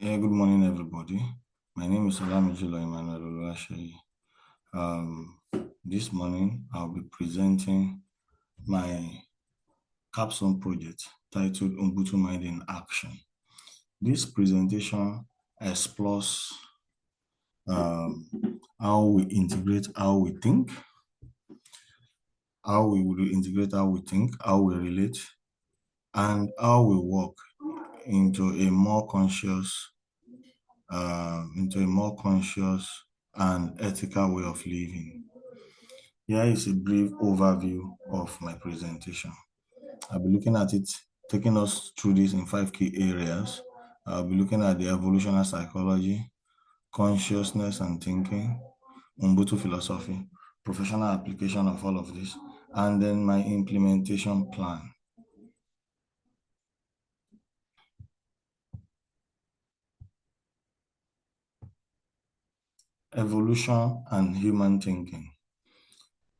Good morning, everybody. My name is Olamijilo Emmanuel Oluwaseyi. This morning, I'll be presenting my capstone project titled Ubuntu Mind in Action. This presentation explores how we integrate how we think, how we relate, and how we work into a more conscious and ethical way of living. Here is a brief overview of my presentation. I'll be looking at it, taking us through this in 5 key areas. I'll be looking at the evolutionary psychology, consciousness and thinking, Ubuntu philosophy, professional application of all of this, and then my implementation plan. Evolution and human thinking.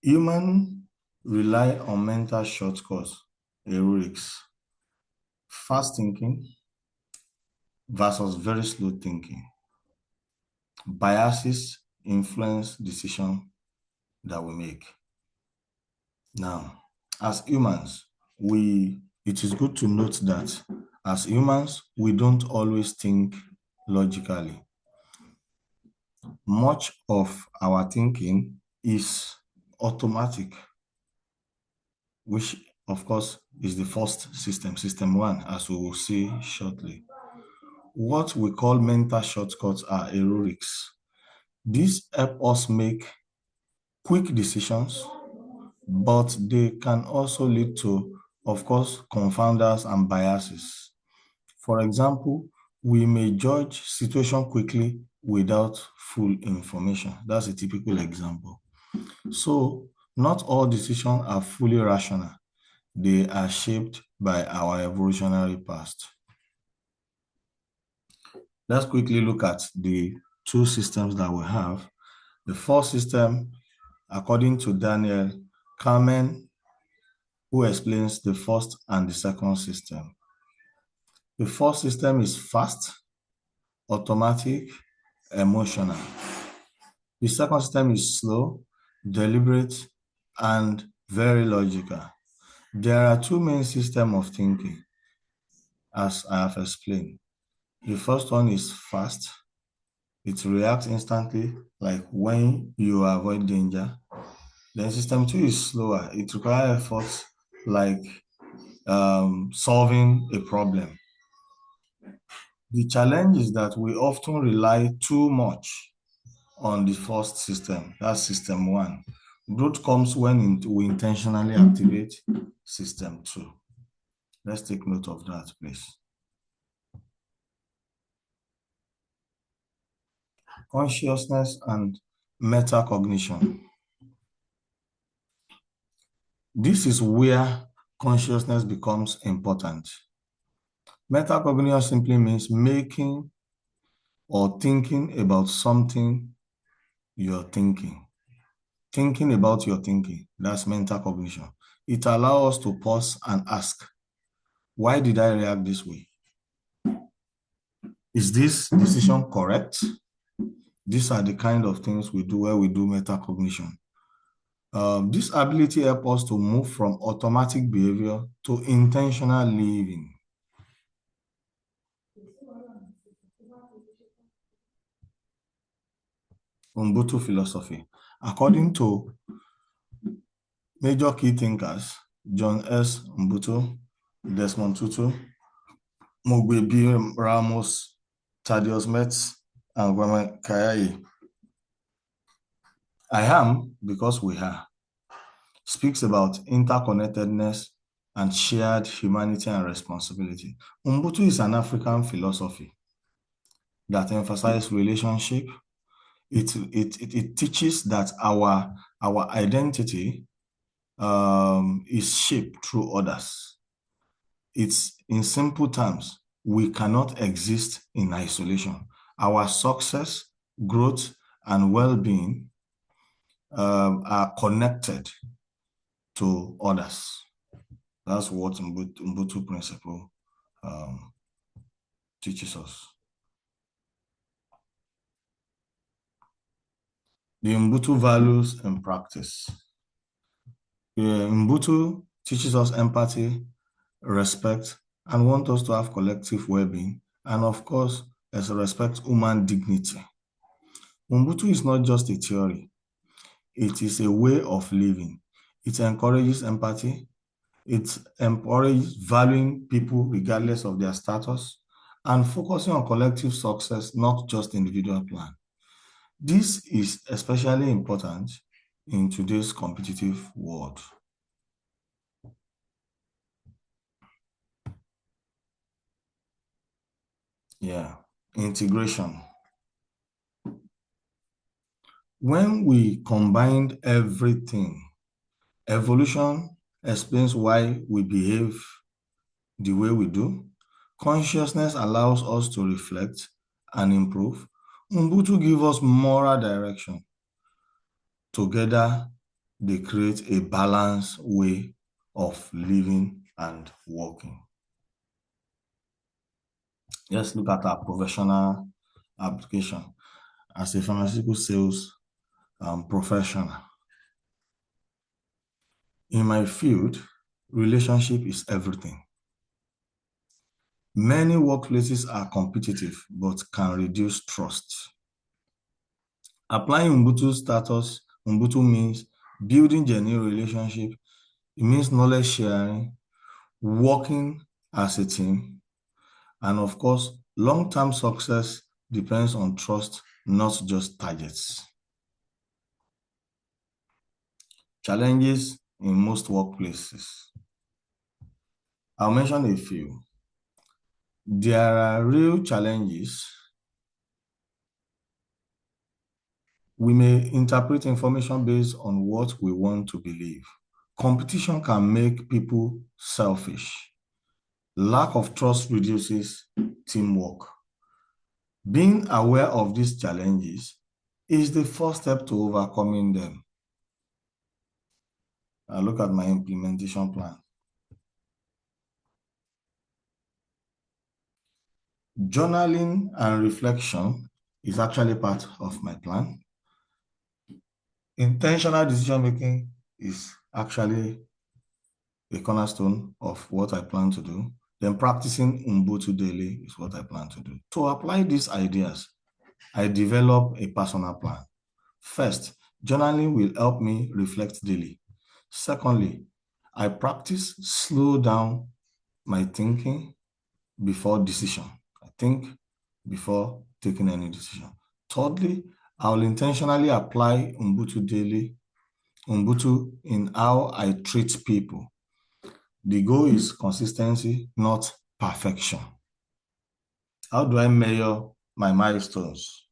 Humans rely on mental shortcuts, heroics, fast thinking versus very slow thinking. Biases influence decisions that we make. Now, as humans, it is good to note that as humans, we don't always think logically. Much of our thinking is automatic, which of course is the first system, system 1, as we will see shortly. What we call mental shortcuts are heroics. These help us make quick decisions, but they can also lead to, of course, confounders and biases. For example, we may judge situation quickly without full information. That's a typical example. So not all decisions are fully rational. They are shaped by our evolutionary past. Let's quickly look at the 2 systems that we have. The first system, according to Daniel Kahneman, who explains the first and the second system. The first system is fast, automatic, emotional. The second system is slow, deliberate, and very logical. There are 2 main systems of thinking, as I have explained. The first one is fast. It reacts instantly, like when you avoid danger. Then system 2 is slower. It requires efforts, like solving a problem. The challenge is that we often rely too much on the first system, that's system 1. Growth comes when we intentionally activate system 2. Let's take note of that, please. Consciousness and metacognition. This is where consciousness becomes important. Metacognition simply means making or thinking about something you're thinking. Thinking about your thinking, that's metacognition. It allows us to pause and ask, why did I react this way? Is this decision correct? These are the kind of things we do where we do metacognition. This ability helps us to move from automatic behavior to intentional living. Ubuntu philosophy. According to major key thinkers, John S. Ubuntu, Desmond Tutu, Mogbe B. Ramos, Thaddeus Metz, and Gwame Kayai, I am because we are, speaks about interconnectedness and shared humanity and responsibility. Ubuntu is an African philosophy that emphasizes relationship. It teaches that our identity is shaped through others. It's, in simple terms, we cannot exist in isolation. Our success, growth, and well-being are connected to others. That's what Ubuntu principle teaches us. The Ubuntu values and practice. Ubuntu teaches us empathy, respect, and want us to have collective well-being. And of course, let's respect human dignity. Ubuntu is not just a theory. It is a way of living. It encourages empathy. It encourages valuing people regardless of their status and focusing on collective success, not just individual plan. This is especially important in today's competitive world. Yeah, integration. When we combined everything, evolution explains why we behave the way we do. Consciousness allows us to reflect and improve. Ubuntu gives us moral direction. Together, they create a balanced way of living and working. Let's look at our professional application. As a pharmaceutical sales professional, in my field, relationship is everything. Many workplaces are competitive but can reduce trust. Applying Ubuntu means building genuine relationship. It means knowledge sharing, working as a team, and of course, long-term success depends on trust, not just targets. Challenges in most workplaces. I'll mention a few. There are real challenges. We may interpret information based on what we want to believe. Competition can make people selfish. Lack of trust reduces teamwork. Being aware of these challenges is the first step to overcoming them. I look at my implementation plan. Journaling and reflection is actually part of my plan. Intentional decision-making is actually a cornerstone of what I plan to do. Then practicing Ubuntu daily is what I plan to do. To apply these ideas, I develop a personal plan. First, journaling will help me reflect daily. Secondly, I practice slow down my thinking before decision. I think before taking any decision. Thirdly, I will intentionally apply Ubuntu daily, Ubuntu in how I treat people. The goal is consistency, not perfection. How do I measure my milestones?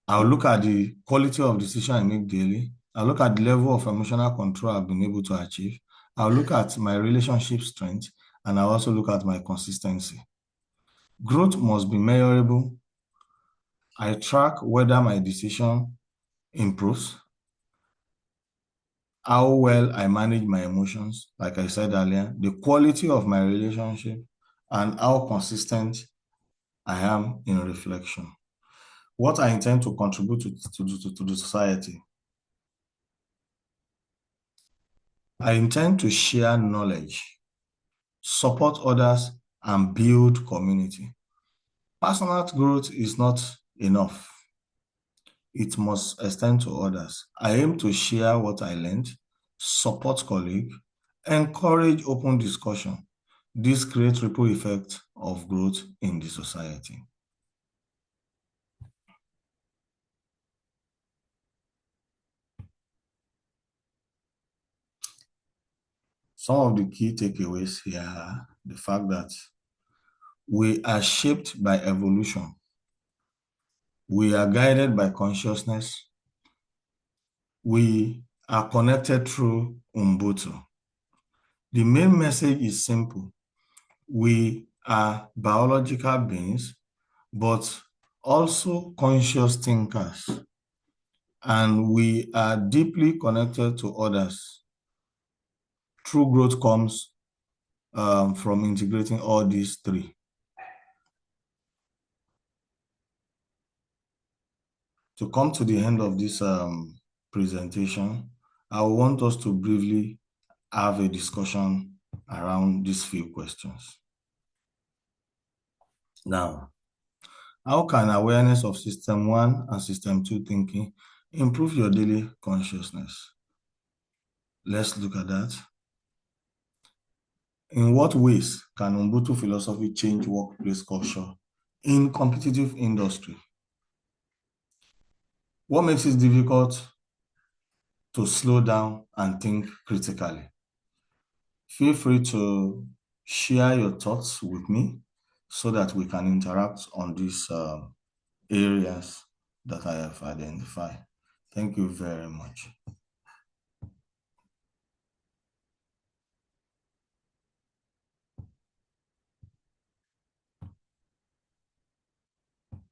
I'll look at the quality of decision I make daily. I'll look at the level of emotional control I've been able to achieve. I'll look at my relationship strength, and I'll also look at my consistency. Growth must be measurable. I track whether my decision improves, how well I manage my emotions, like I said earlier, the quality of my relationship, and how consistent I am in reflection. What I intend to contribute to the society. I intend to share knowledge, support others, and build community. Personal growth is not enough. It must extend to others. I aim to share what I learned, support colleagues, encourage open discussion. This creates ripple effect of growth in the society. Some of the key takeaways here are the fact that we are shaped by evolution. We are guided by consciousness. We are connected through Ubuntu. The main message is simple. We are biological beings, but also conscious thinkers. And we are deeply connected to others. True growth comes from integrating all these 3. To come to the end of this presentation, I want us to briefly have a discussion around these few questions. Now, how can awareness of System 1 and System 2 thinking improve your daily consciousness? Let's look at that. In what ways can Ubuntu philosophy change workplace culture in competitive industry? What makes it difficult to slow down and think critically? Feel free to share your thoughts with me so that we can interact on these areas that I have identified. Thank you very much.